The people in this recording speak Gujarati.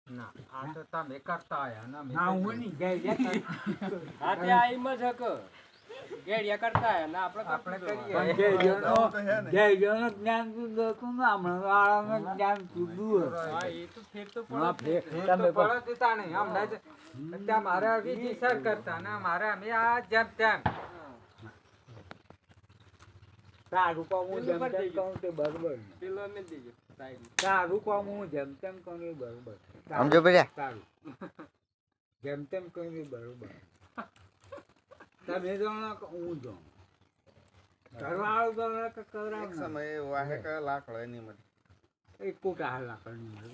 ના આ તો તમે કરતા આયા ના ના હું નહીં જાય હા તે આ ઈમ જ હક ગેડિયા કરતા હે ના આપણે કરીએ. જયજોનું જ્ઞાન જુદું હતું ને હમણાં વાળાનું જ્ઞાન જુદું હતું. હા એ તો ફેર તો હા, પડે તમે પડત હતા નહીં હમણાં જ ત્યાં મારા વિધિ સર કરતા ને મારે અમે આ જેમ તેમ સારું કામ હું જેમ તેમ કહું તે બરોબર પેલો અમે દેજો સાઈડ સારું કામ હું જેમ તેમ કહું એ બરોબર સમજો પડ્યા સારું જેમ તેમ કહું એ બરોબર તમે જાણો કે હું જાઉં ઘરવાળું જાણે કે કરાવ સમય વાહે લાકડો એની એ કોટા હાલ લાકડની